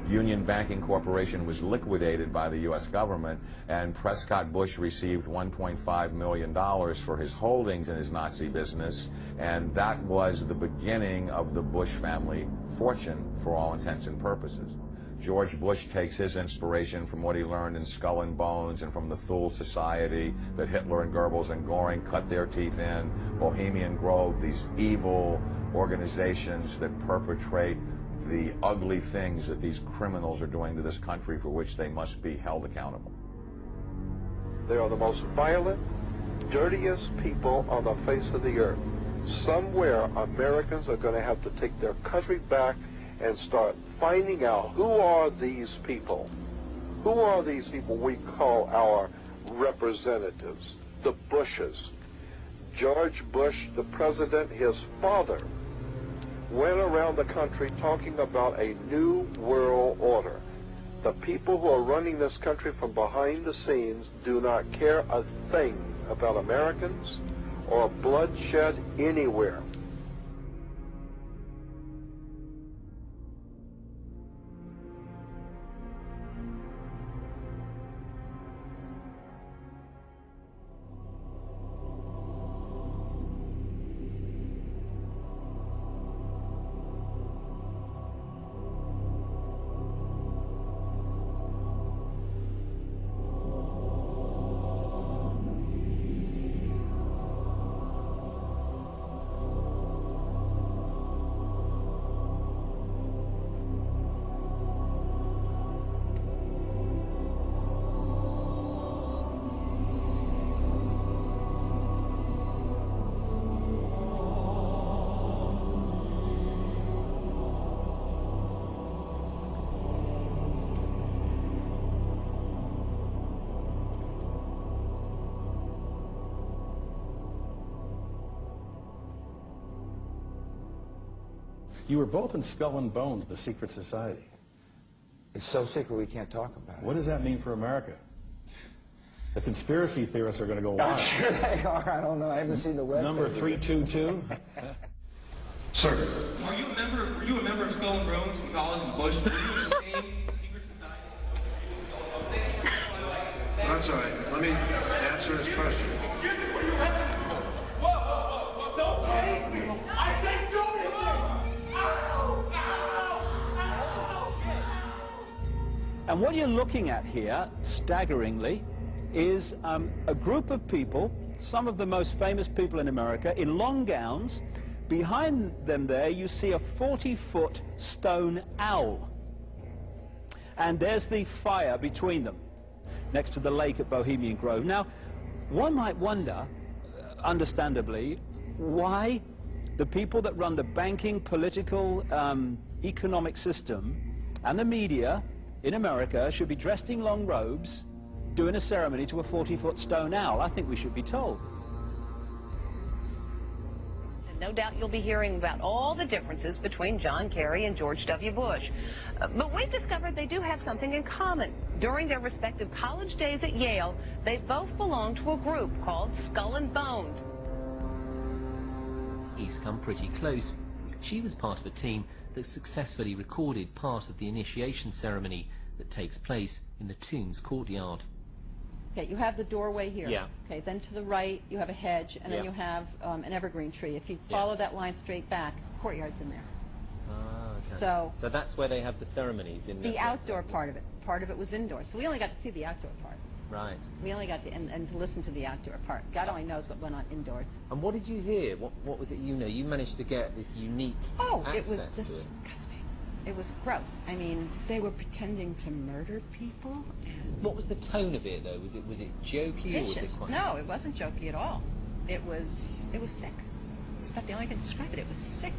Union Banking Corporation was liquidated by the U.S. government, and Prescott Bush received $1.5 million for his holdings in his Nazi business, and that was the beginning of the Bush family fortune for all intents and purposes. George Bush takes his inspiration from what he learned in Skull and Bones and from the Thule Society that Hitler and Goebbels and Goring cut their teeth in, Bohemian Grove, these evil organizations that perpetrate the ugly things that these criminals are doing to this country for which they must be held accountable. They are the most violent, dirtiest people on the face of the earth. Somewhere Americans are going to have to take their country back and start finding out who are these people. Who are these people we call our representatives, the Bushes. George Bush, the president, his father, went around the country talking about a new world order. The people who are running this country from behind the scenes do not care a thing about Americans or bloodshed anywhere. You were both in Skull and Bones, the secret society. It's so secret we can't talk about it. What does that mean for America? The conspiracy theorists are going to go wild. I'm sure they are. I don't know. I haven't seen the web. Number 322. Sir. Were you a member of Skull and Bones in college in Bush? Were you in the same secret society? That's all right. Let me answer this question. Whoa. Don't chase me. I said do it. And what you're looking at here, staggeringly, is a group of people, some of the most famous people in America, in long gowns. Behind them there, you see a 40-foot stone owl. And there's the fire between them, next to the lake at Bohemian Grove. Now, one might wonder, understandably, why the people that run the banking, political, economic system and the media in America should be dressed in long robes, doing a ceremony to a 40-foot stone owl. I think we should be told. And no doubt you'll be hearing about all the differences between John Kerry and George W. Bush. But we've discovered they do have something in common. During their respective college days at Yale, they both belonged to a group called Skull and Bones. He's come pretty close. She was part of a team that successfully recorded part of the initiation ceremony that takes place in the tomb's courtyard. Okay, you have the doorway here. Yeah. Okay, then to the right you have a hedge, and then you have an evergreen tree. If you follow that line straight back, courtyard's in there. Ah, okay. So that's where they have the ceremonies in the outdoor part of it. Part of it was indoors, so we only got to see the outdoor part. Right. We only got to and to listen to the outdoor part. God only knows what went on indoors. And what did you hear? What was it you know? You managed to get this unique it was disgusting. It was gross. I mean, they were pretending to murder people. What was the tone of it, though? Was it jokey, or was it quite... No, it wasn't jokey at all. It was sick. It's about the only thing to describe it. It was sick.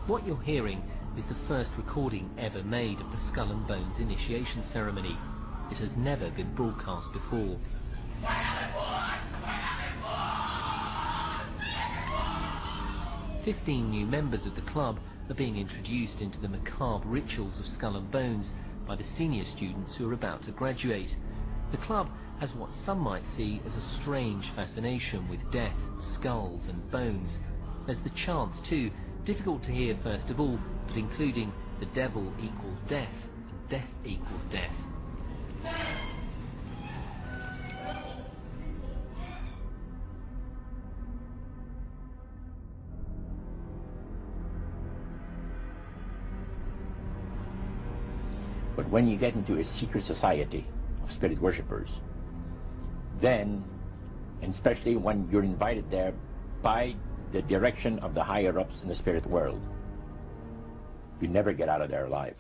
What you're hearing is the first recording ever made of the Skull and Bones initiation ceremony. It has never been broadcast before. 15 new members of the club are being introduced into the macabre rituals of Skull and Bones by the senior students who are about to graduate. The club has what some might see as a strange fascination with death, skulls and bones, There's the chants too, difficult to hear first of all, but including the devil equals death, death equals death. But when you get into a secret society of spirit worshippers, then, and especially when you're invited there by the direction of the higher-ups in the spirit world, you never get out of there alive.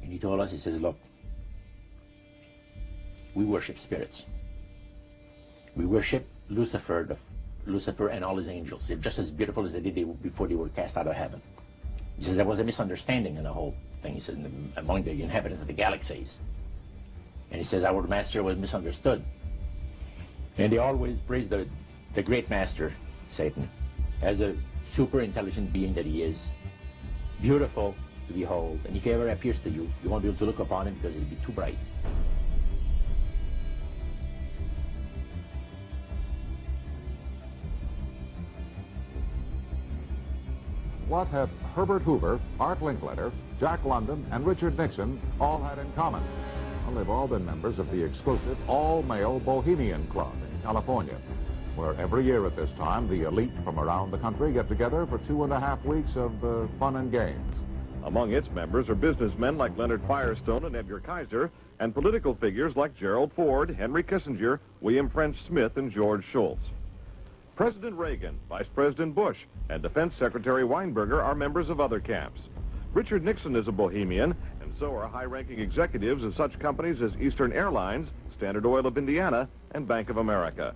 And he told us, he says, look, we worship spirits. We worship Lucifer and all his angels. They're just as beautiful as they did before they were cast out of heaven. He says there was a misunderstanding in the whole thing. He says among the inhabitants of the galaxies. And he says our master was misunderstood. And they always praise the great master, Satan, as a super intelligent being that he is, beautiful to behold. And if he ever appears to you, you won't be able to look upon him because he'll be too bright. What had Herbert Hoover, Art Linkletter, Jack London, and Richard Nixon all had in common? Well, they've all been members of the exclusive all-male Bohemian Club in California, where every year at this time, the elite from around the country get together for 2.5 weeks of fun and games. Among its members are businessmen like Leonard Firestone and Edgar Kaiser, and political figures like Gerald Ford, Henry Kissinger, William French Smith, and George Shultz. President Reagan, Vice President Bush, and Defense Secretary Weinberger are members of other camps. Richard Nixon is a Bohemian, and so are high-ranking executives of such companies as Eastern Airlines, Standard Oil of Indiana, and Bank of America.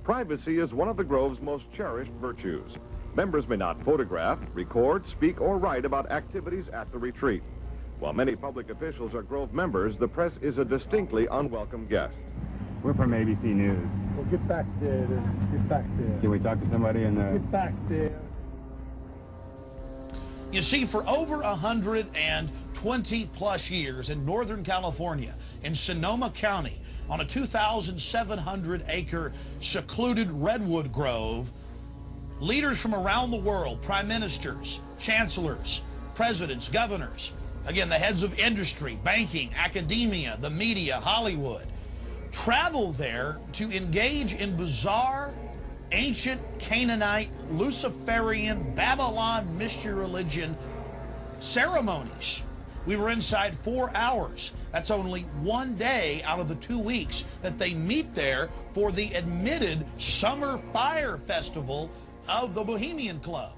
Privacy is one of the Grove's most cherished virtues. Members may not photograph, record, speak, or write about activities at the retreat. While many public officials are Grove members, the press is a distinctly unwelcome guest. We're from ABC News. Well, get back there. Get back there. Can we talk to somebody in the... Get back there. You see, for over 120-plus years in Northern California, in Sonoma County, on a 2,700-acre secluded redwood grove, leaders from around the world, prime ministers, chancellors, presidents, governors, again, the heads of industry, banking, academia, the media, Hollywood, travel there to engage in bizarre, ancient Canaanite, Luciferian, Babylon mystery religion ceremonies. We were inside 4 hours. That's only one day out of the 2 weeks that they meet there for the admitted Summer Fire Festival of the Bohemian Club.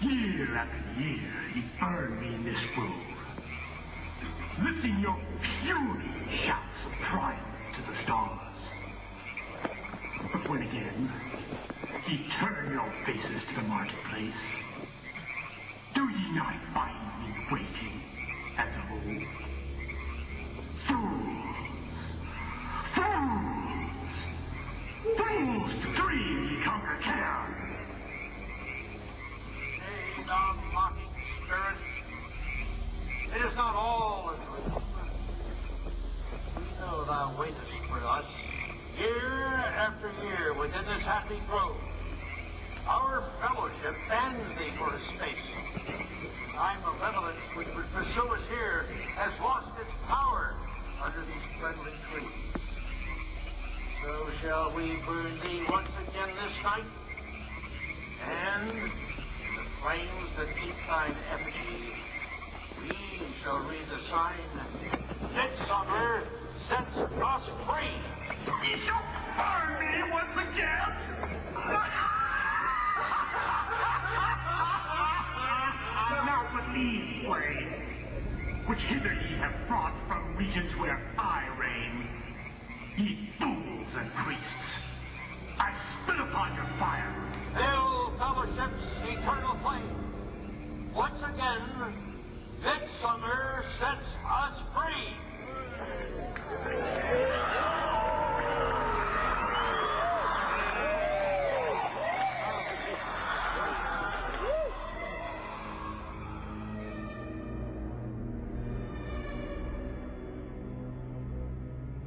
Year after year, he burned me in this grove, lifting your puny shouts of triumph to the stars. But when again, he turned your faces to the marketplace, do ye not find me waiting as of old? Fools! Fools! Fools to dream ye conquer care! Thou mocking spirit, it is not all a dream. We know thou waitest for us, year after year within this happy grove. Our fellowship bans thee for a space. Thy malevolence which would pursue us here has lost its power under these friendly trees. So shall we burn thee once again this night, and flames that keep thine effigy, we shall shall read the sign. Midsummer sets us free. Ye shall burn me once again. Now but these ways, which hither ye have brought from regions where I reign, ye